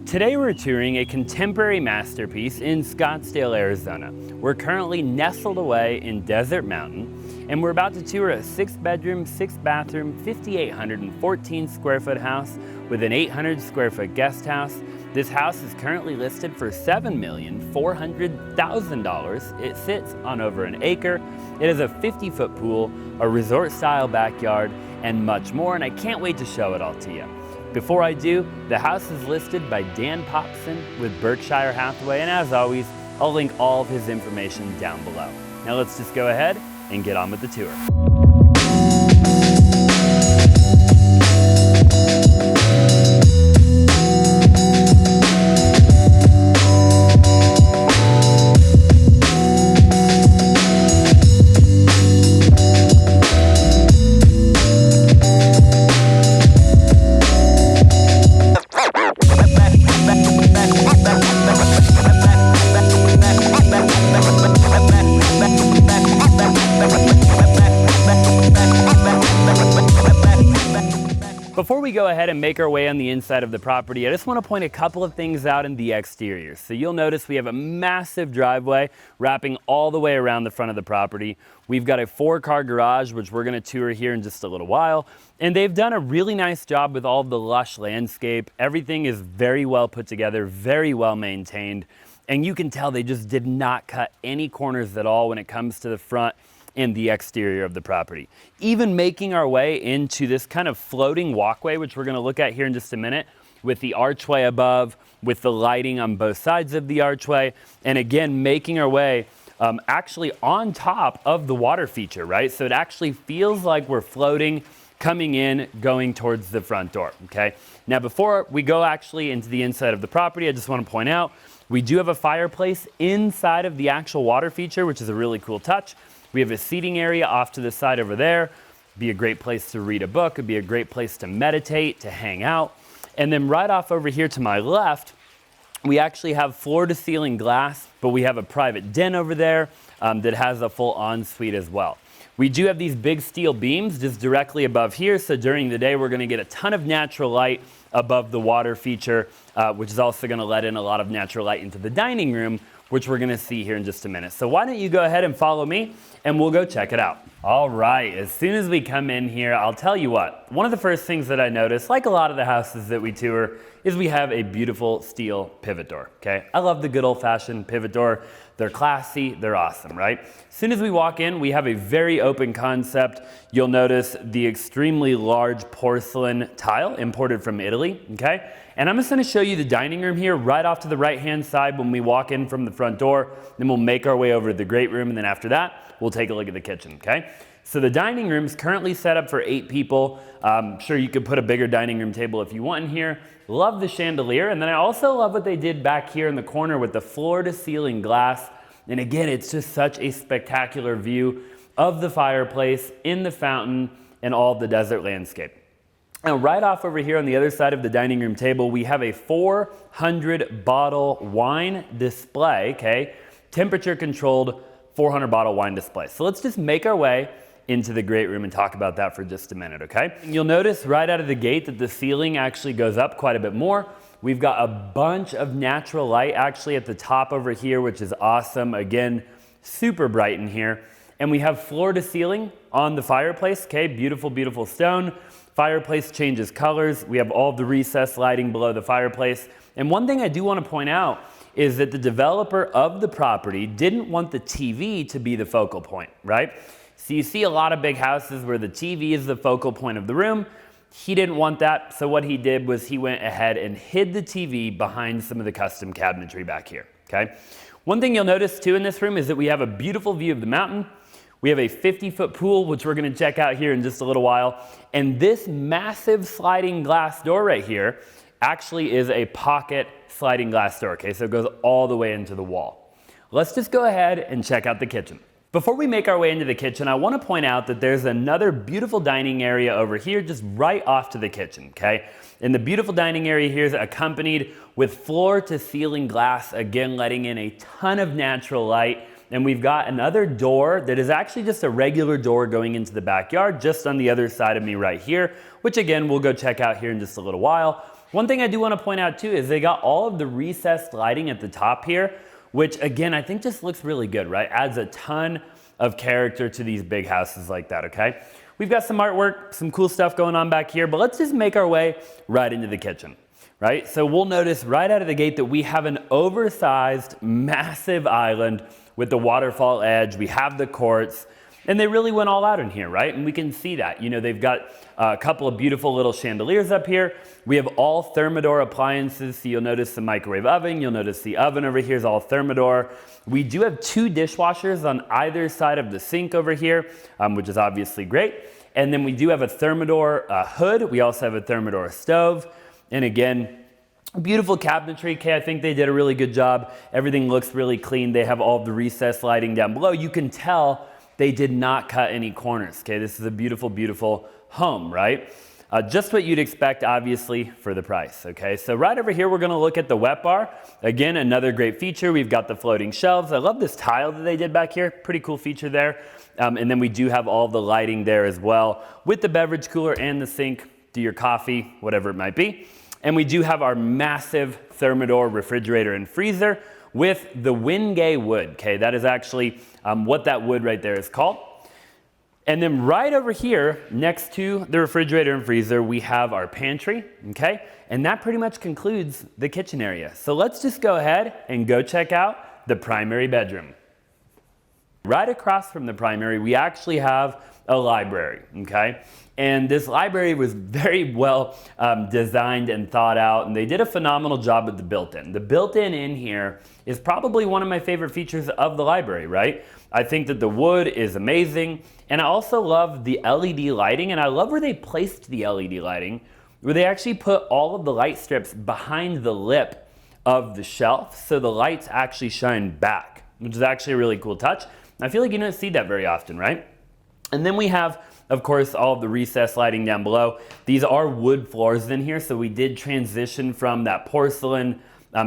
Today we're touring a contemporary masterpiece in Scottsdale, Arizona. We're currently nestled away in Desert Mountain, and we're about to tour a 6-bedroom, 6-bathroom, 5,814 square foot house with an 800 square foot guest house. This house is currently listed for $7,400,000. It sits on over an acre. It has a 50-foot pool, a resort-style backyard, and much more, and I can't wait to show it all to you. Before I do, the house is listed by Dan Popson with Berkshire Hathaway, and as always, I'll link all of his information down below. Now let's just go ahead and get on with the tour. Before we go ahead and make our way on the inside of the property, I just want to point a couple of things out in the exterior. So you'll notice we have a massive driveway wrapping all the way around the front of the property. We've got a 4-car garage, which we're going to tour here in just a little while. And they've done a really nice job with all of the lush landscape. Everything is very well put together, very well maintained. And you can tell they just did not cut any corners at all when it comes to the front and the exterior of the property. Even making our way into this kind of floating walkway, which we're gonna look at here in just a minute, with the archway above, with the lighting on both sides of the archway, and again, making our way actually on top of the water feature, right? So it actually feels like we're floating, coming in, going towards the front door, okay? Now, before we go actually into the inside of the property, I just wanna point out, we do have a fireplace inside of the actual water feature, which is a really cool touch. We have a seating area off to the side over there. Be a great place to read a book. It'd be a great place to meditate, to hang out. And then right off over here to my left, we actually have floor-to-ceiling glass, but we have a private den over there that has a full ensuite as well. We do have these big steel beams just directly above here, so during the day we're gonna get a ton of natural light above the water feature, which is also gonna let in a lot of natural light into the dining room, which we're gonna see here in just a minute. So why don't you go ahead and follow me and we'll go check it out. All right, as soon as we come in here, I'll tell you what, one of the first things that I noticed, like a lot of the houses that we tour, is we have a beautiful steel pivot door, okay? I love the good old-fashioned pivot door. They're classy, they're awesome, right? As soon as we walk in, we have a very open concept. You'll notice the extremely large porcelain tile imported from Italy, okay? And I'm just gonna show you the dining room here right off to the right-hand side when we walk in from the front door. Then we'll make our way over to the great room, and then after that, we'll take a look at the kitchen, okay? So the dining room is currently set up for 8 people. Sure, you could put a bigger dining room table if you want in here. Love the chandelier, and then I also love what they did back here in the corner with the floor-to-ceiling glass. And again, it's just such a spectacular view of the fireplace, in the fountain, and all of the desert landscape. Now, right off over here on the other side of the dining room table, we have a 400 bottle wine display, okay? Temperature controlled 400 bottle wine display. So let's just make our way into the great room and talk about that for just a minute, okay? You'll notice right out of the gate that the ceiling actually goes up quite a bit more. We've got a bunch of natural light actually at the top over here, which is awesome. Again, super bright in here. And we have floor to ceiling on the fireplace, okay? Beautiful, beautiful stone. Fireplace changes colors. We have all the recessed lighting below the fireplace. And one thing I do want to point out is that the developer of the property didn't want the TV to be the focal point, right? So you see a lot of big houses where the TV is the focal point of the room. He didn't want that, so what he did was he went ahead and hid the TV behind some of the custom cabinetry back here, okay? One thing you'll notice too in this room is that we have a beautiful view of the mountain. We have a 50-foot pool, which we're gonna check out here in just a little while. And this massive sliding glass door right here actually is a pocket sliding glass door, okay? So it goes all the way into the wall. Let's just go ahead and check out the kitchen. Before we make our way into the kitchen, I want to point out that there's another beautiful dining area over here just right off to the kitchen, okay? And the beautiful dining area here is accompanied with floor-to-ceiling glass, again letting in a ton of natural light. And we've got another door that is actually just a regular door going into the backyard just on the other side of me right here, which again we'll go check out here in just a little while. One thing I do want to point out too is they got all of the recessed lighting at the top here, which again, I think just looks really good, right? Adds a ton of character to these big houses like that, okay? We've got some artwork, some cool stuff going on back here, but let's just make our way right into the kitchen, right? So we'll notice right out of the gate that we have an oversized, massive island with the waterfall edge. We have the quartz, and they really went all out in here, right? And we can see that. You know, they've got a couple of beautiful little chandeliers up here. We have all Thermador appliances, so you'll notice the microwave oven. You'll notice the oven over here is all Thermador. We do have 2 dishwashers on either side of the sink over here, which is obviously great. And then we do have a Thermador hood. We also have a Thermador stove. And again, beautiful cabinetry. Okay, I think they did a really good job. Everything looks really clean. They have all of the recessed lighting down below. You can tell they did not cut any corners. Okay, this is a beautiful, beautiful home, right? Just what you'd expect, obviously, for the price. Okay, so right over here, we're gonna look at the wet bar. Again, another great feature. We've got the floating shelves. I love this tile that they did back here. Pretty cool feature there. And then we do have all the lighting there as well with the beverage cooler and the sink. Do your coffee, whatever it might be. And we do have our massive Thermador refrigerator and freezer with the Wingay wood. Okay, that is actually what that wood right there is called. And then right over here, next to the refrigerator and freezer, we have our pantry, okay? And that pretty much concludes the kitchen area. So let's just go ahead and go check out the primary bedroom. Right across from the primary, we actually have a library, okay? And this library was very well designed and thought out, and they did a phenomenal job with the built-in. The built-in in here is probably one of my favorite features of the library, right? I think that the wood is amazing, and I also love the LED lighting, and I love where they placed the LED lighting, where they actually put all of the light strips behind the lip of the shelf, so the lights actually shine back, which is actually a really cool touch. I feel like you don't see that very often, right? And then we have, of course, all of the recessed lighting down below. These are wood floors in here, so we did transition from that porcelain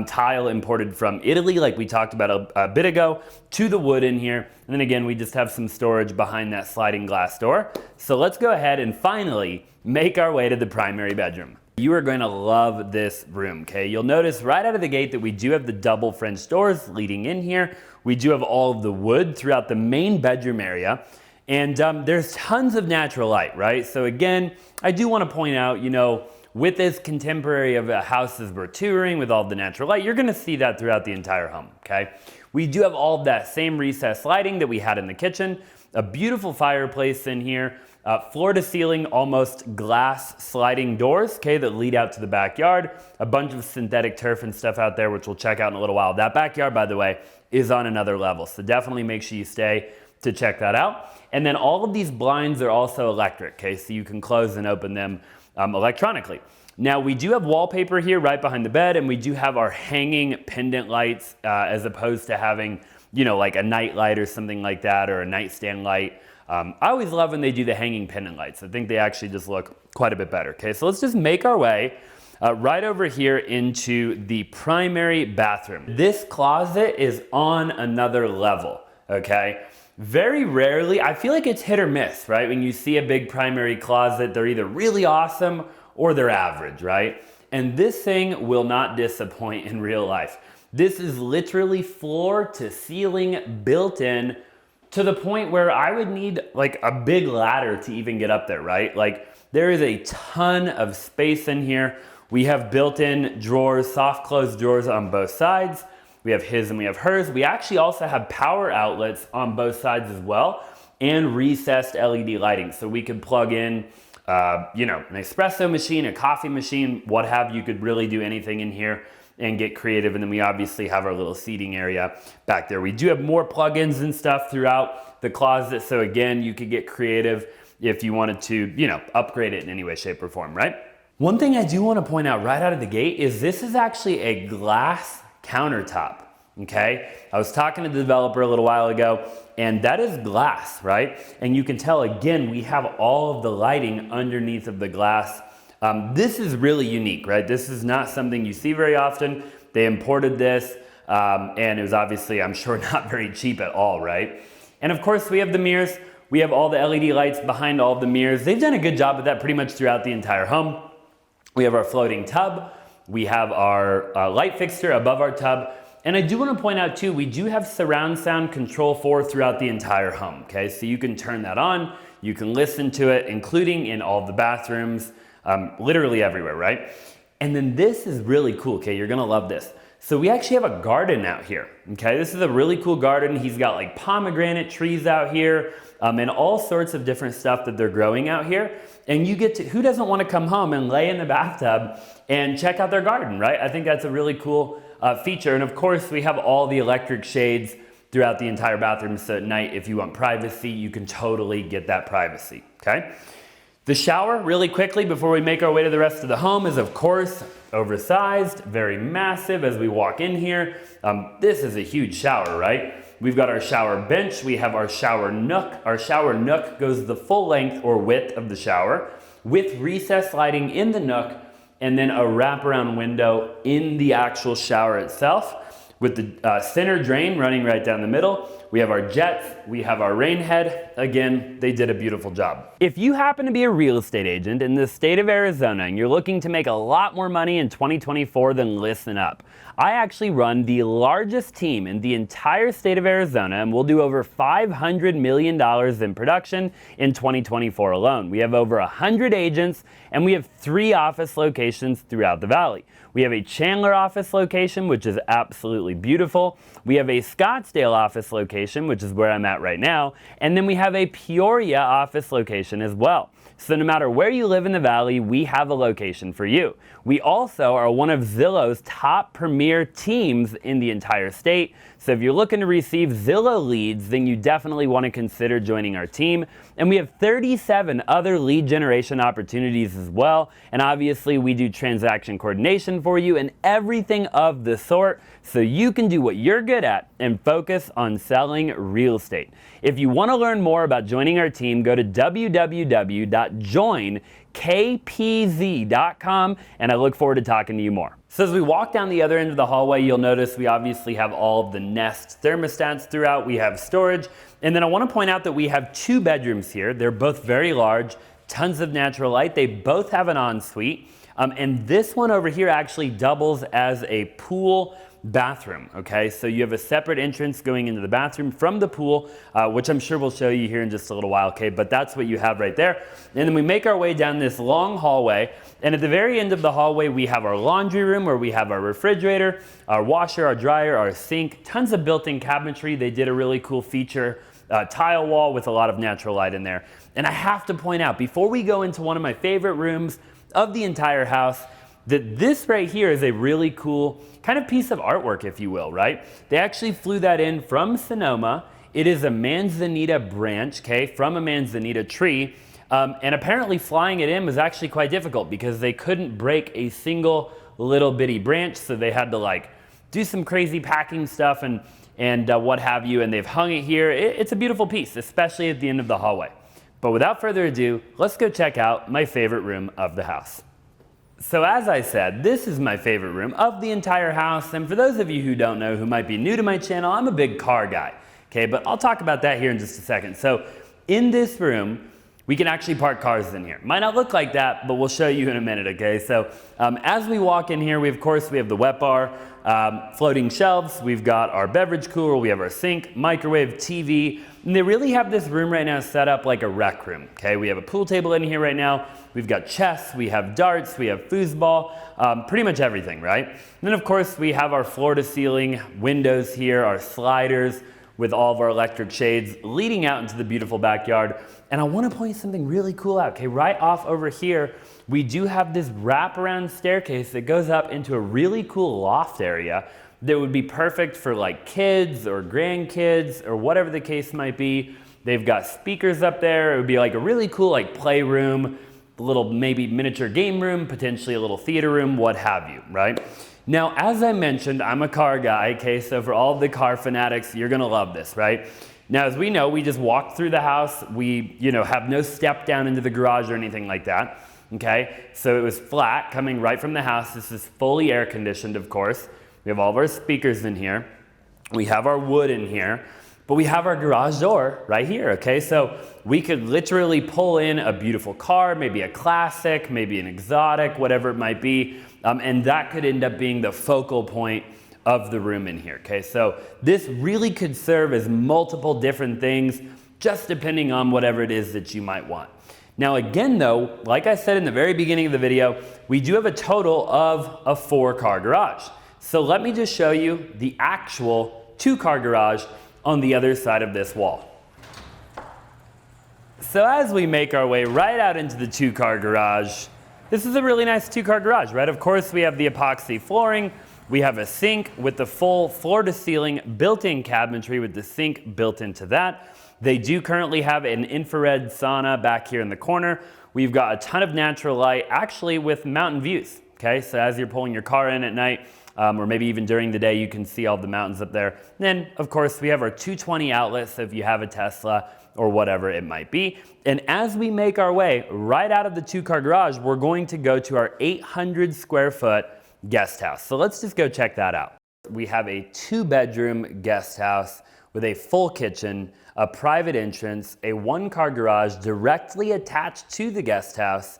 tile imported from Italy, like we talked about a bit ago, to the wood in here. And then again, we just have some storage behind that sliding glass door. So let's go ahead and finally make our way to the primary bedroom. You are going to love this room, okay? You'll notice right out of the gate that we do have the double French doors leading in here. We do have all of the wood throughout the main bedroom area. And there's tons of natural light, right? So again, I do want to point out, you know, with this contemporary of a house as we're touring with all the natural light, you're gonna see that throughout the entire home, okay? We do have all of that same recessed lighting that we had in the kitchen, a beautiful fireplace in here, floor to ceiling, almost glass sliding doors, okay, that lead out to the backyard, a bunch of synthetic turf and stuff out there, which we'll check out in a little while. That backyard, by the way, is on another level, so definitely make sure you stay to check that out. And then all of these blinds are also electric, okay, so you can close and open them electronically. Now we do have wallpaper here right behind the bed, and we do have our hanging pendant lights as opposed to having, you know, like a night light or something like that, or a nightstand light. I always love when they do the hanging pendant lights. I think they actually just look quite a bit better. Okay, so let's just make our way right over here into the primary bathroom. This closet is on another level, okay? Very rarely, I feel like it's hit or miss, right? When you see a big primary closet, they're either really awesome or they're average, right? And this thing will not disappoint in real life. This is literally floor to ceiling built in to the point where I would need like a big ladder to even get up there, right? Like there is a ton of space in here. We have built-in drawers, soft close drawers on both sides. We have his and we have hers. We actually also have power outlets on both sides as well, and recessed LED lighting. So we could plug in, you know, an espresso machine, a coffee machine, what have you. Could really do anything in here and get creative. And then we obviously have our little seating area back there. We do have more plugins and stuff throughout the closet. So again, you could get creative if you wanted to, you know, upgrade it in any way, shape, or form, right? One thing I do want to point out right out of the gate is this is actually a glass countertop, okay? I was talking to the developer a little while ago, and that is glass, right? And you can tell, again, we have all of the lighting underneath of the glass. This is really unique, right? This is not something you see very often. They imported this, and it was obviously, I'm sure, not very cheap at all, right? And of course, we have the mirrors. We have all the LED lights behind all of the mirrors. They've done a good job of that pretty much throughout the entire home. We have our floating tub. We have our light fixture above our tub. And I do want to point out too, we do have surround sound control throughout the entire home, okay? So you can turn that on, you can listen to it, including in all of the bathrooms, literally everywhere, right? And then this is really cool, okay? You're gonna love this. So we actually have a garden out here, okay? This is a really cool garden. He's got like pomegranate trees out here and all sorts of different stuff that they're growing out here. And you get to, who doesn't want to come home and lay in the bathtub and check out their garden, right? I think that's a really cool feature. And of course, we have all the electric shades throughout the entire bathroom. So at night, if you want privacy, you can totally get that privacy, okay? The shower, really quickly, before we make our way to the rest of the home, is of course oversized, very massive as we walk in here. This is a huge shower, right? We've got our shower bench, we have our shower nook. Our shower nook goes the full length or width of the shower with recessed lighting in the nook and then a wraparound window in the actual shower itself with the center drain running right down the middle. We have our jets, we have our rain head. Again, they did a beautiful job. If you happen to be a real estate agent in the state of Arizona and you're looking to make a lot more money in 2024, then listen up. I actually run the largest team in the entire state of Arizona, and we'll do over $500 million in production in 2024 alone. We have over 100 agents, and we have 3 office locations throughout the valley. We have a Chandler office location, which is absolutely beautiful. We have a Scottsdale office location, which is where I'm at right now. And then we have a Peoria office location as well. So no matter where you live in the valley, we have a location for you. We also are one of Zillow's top premier teams in the entire state. So if you're looking to receive Zillow leads, then you definitely want to consider joining our team. And we have 37 other lead generation opportunities as well. And obviously we do transaction coordination for you and everything of the sort, so you can do what you're good at and focus on selling real estate. If you want to learn more about joining our team, go to www.joinkpz.com, and I look forward to talking to you more. So as we walk down the other end of the hallway, you'll notice we obviously have all of the Nest thermostats throughout. We have storage, and then I want to point out that we have 2 bedrooms here. They're both very large, tons of natural light. They both have an ensuite, and this one over here actually doubles as a pool bathroom, okay? So you have a separate entrance going into the bathroom from the pool, which I'm sure we'll show you here in just a little while, okay? But that's what you have right there. And then we make our way down this long hallway, and at the very end of the hallway, we have our laundry room where we have our refrigerator, our washer, our dryer, our sink, tons of built-in cabinetry. They did a really cool feature, tile wall with a lot of natural light in there. And I have to point out, before we go into one of my favorite rooms of the entire house, that this right here is a really cool kind of piece of artwork, if you will, right? They actually flew that in from Sonoma. It is a manzanita branch, okay, from a manzanita tree. And apparently flying it in was actually quite difficult because they couldn't break a single little bitty branch. So they had to like do some crazy packing stuff and what have you. And they've hung it here. It's a beautiful piece, especially at the end of the hallway. But without further ado, let's go check out my favorite room of the house. So as I said, this is my favorite room of the entire house. And for those of you who don't know, who might be new to my channel, I'm a big car guy, okay? But I'll talk about that here in just a second. So in this room, we can actually park cars in here. Might not look like that, but we'll show you in a minute, okay? So as we walk in here, we have the wet bar, floating shelves, we've got our beverage cooler, we have our sink, microwave, TV, and they really have this room right now set up like a rec room, okay? We have a pool table in here right now, we've got chess, we have darts, we have foosball, pretty much everything, right? And then of course we have our floor to ceiling windows here, our sliders with all of our electric shades leading out into the beautiful backyard. And I want to point something really cool out, okay? Right off over here, we do have this wraparound staircase that goes up into a really cool loft area that would be perfect for like kids or grandkids or whatever the case might be. They've got speakers up there. It would be like a really cool like playroom, a little maybe miniature game room, potentially a little theater room, what have you, right? Now, as I mentioned, I'm a car guy, okay? So for all of the car fanatics, you're gonna love this, right? Now, as we know, we just walked through the house. We, have no step down into the garage or anything like that, okay? So it was flat coming right from the house. This is fully air conditioned, of course. We have all of our speakers in here. We have our wood in here. But we have our garage door right here, okay? So we could literally pull in a beautiful car, maybe a classic, maybe an exotic, whatever it might be, and that could end up being the focal point of the room in here, okay? So this really could serve as multiple different things, just depending on whatever it is that you might want. Now again though, like I said in the very beginning of the video, we do have a total of a 4-car garage. So let me just show you the actual 2-car garage on the other side of this wall. So as we make our way right out into the 2-car garage, this is a really nice 2-car garage, right? Of course, we have the epoxy flooring. We have a sink with the full floor-to-ceiling built-in cabinetry with the sink built into that. They do currently have an infrared sauna back here in the corner. We've got a ton of natural light, actually with mountain views, okay? So as you're pulling your car in at night, or maybe even during the day, you can see all the mountains up there. And then, of course, we have our 220 outlets, so if you have a Tesla or whatever it might be. And as we make our way right out of the 2-car garage, we're going to go to our 800 square foot guest house. So let's just go check that out. We have a 2-bedroom guest house with a full kitchen, a private entrance, a 1-car garage directly attached to the guest house.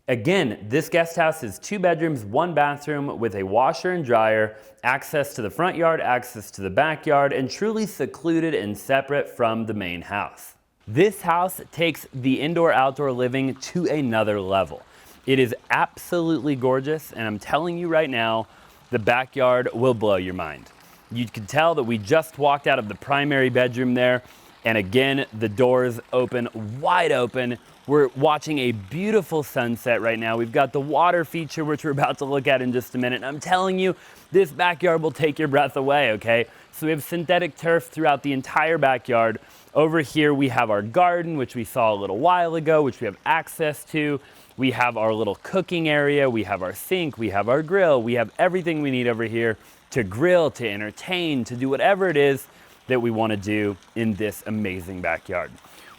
Again, this guest house is 2 bedrooms, 1 bathroom with a washer and dryer, access to the front yard, access to the backyard, and truly secluded and separate from the main house. This house takes the indoor-outdoor living to another level. It is absolutely gorgeous, and I'm telling you right now, the backyard will blow your mind. You can tell that we just walked out of the primary bedroom there, and again, the doors open wide open. We're watching a beautiful sunset right now. We've got the water feature, which we're about to look at in just a minute. And I'm telling you, this backyard will take your breath away, okay? So we have synthetic turf throughout the entire backyard. Over here, we have our garden, which we saw a little while ago, which we have access to. We have our little cooking area. We have our sink. We have our grill. We have everything we need over here to grill, to entertain, to do whatever it is that we want to do in this amazing backyard.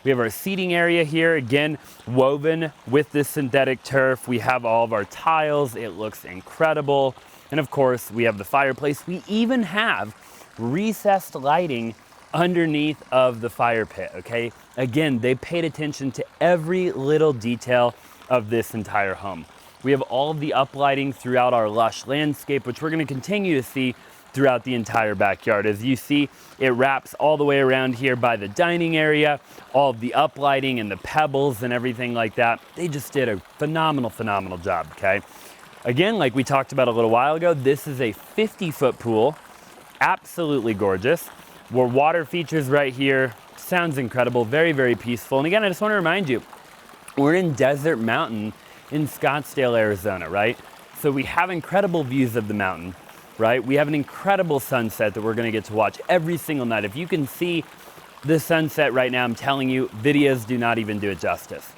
We have our seating area here, again, woven with this synthetic turf. We have all of our tiles. It looks incredible. And of course, we have the fireplace. We even have recessed lighting underneath of the fire pit, okay? Again, they paid attention to every little detail of this entire home. We have all of the uplighting throughout our lush landscape, which we're going to continue to see throughout the entire backyard. As you see, it wraps all the way around here by the dining area, all of the uplighting and the pebbles and everything like that. They just did a phenomenal job, okay? Again, like we talked about a little while ago, this is a 50-foot pool, absolutely gorgeous. Where water features right here, sounds incredible, very peaceful. And again, I just want to remind you, we're in Desert Mountain in Scottsdale, Arizona, right? So we have incredible views of the mountain, right? We have an incredible sunset that we're gonna get to watch every single night. If you can see the sunset right now, I'm telling you, videos do not even do it justice.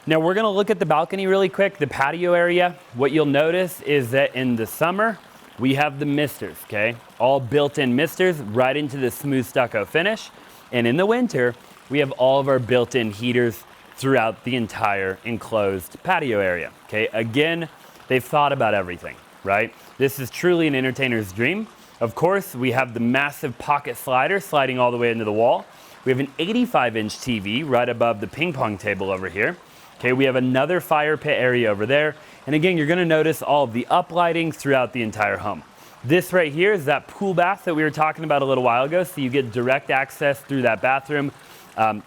Now we're gonna look at the balcony really quick, the patio area. What you'll notice is that in the summer, we have the misters, okay? All built-in misters right into the smooth stucco finish. And in the winter, we have all of our built-in heaters throughout the entire enclosed patio area, okay? Again, they've thought about everything, right? This is truly an entertainer's dream. Of course, we have the massive pocket slider sliding all the way into the wall. We have an 85-inch TV right above the ping pong table over here. Okay, we have another fire pit area over there. And again, you're gonna notice all of the uplighting throughout the entire home. This right here is that pool bath that we were talking about a little while ago. So you get direct access through that bathroom.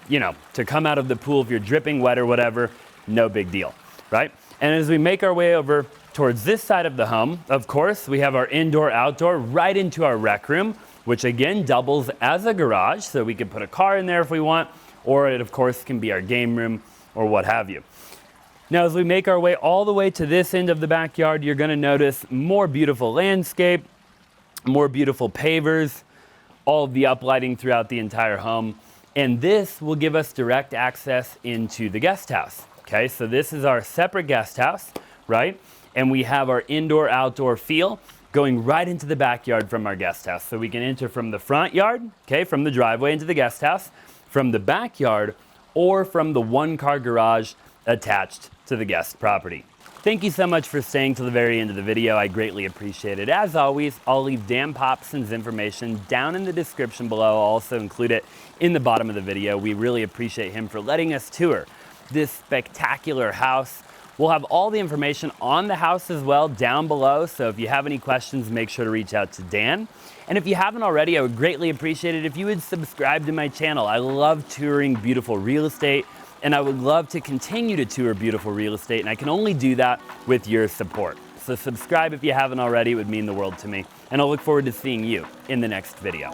You know, to come out of the pool if you're dripping wet or whatever, no big deal, right? And as we make our way over towards this side of the home, of course, we have our indoor-outdoor right into our rec room, which again doubles as a garage. So we can put a car in there if we want, or it of course can be our game room or what have you. Now, as we make our way all the way to this end of the backyard, you're gonna notice more beautiful landscape, more beautiful pavers, all of the uplighting throughout the entire home. And this will give us direct access into the guest house. Okay, so this is our separate guest house, right? And we have our indoor-outdoor feel going right into the backyard from our guest house. So we can enter from the front yard, okay, from the driveway into the guest house, from the backyard, or from the 1-car garage attached to the guest property. Thank you so much for staying till the very end of the video. I greatly appreciate it. As always, I'll leave Dan Popson's information down in the description below. I'll also include it in the bottom of the video. We really appreciate him for letting us tour this spectacular house. We'll have all the information on the house as well down below. So if you have any questions, make sure to reach out to Dan. And if you haven't already, I would greatly appreciate it if you would subscribe to my channel. I love touring beautiful real estate, and I would love to continue to tour beautiful real estate, and I can only do that with your support. So subscribe if you haven't already, it would mean the world to me. And I'll look forward to seeing you in the next video.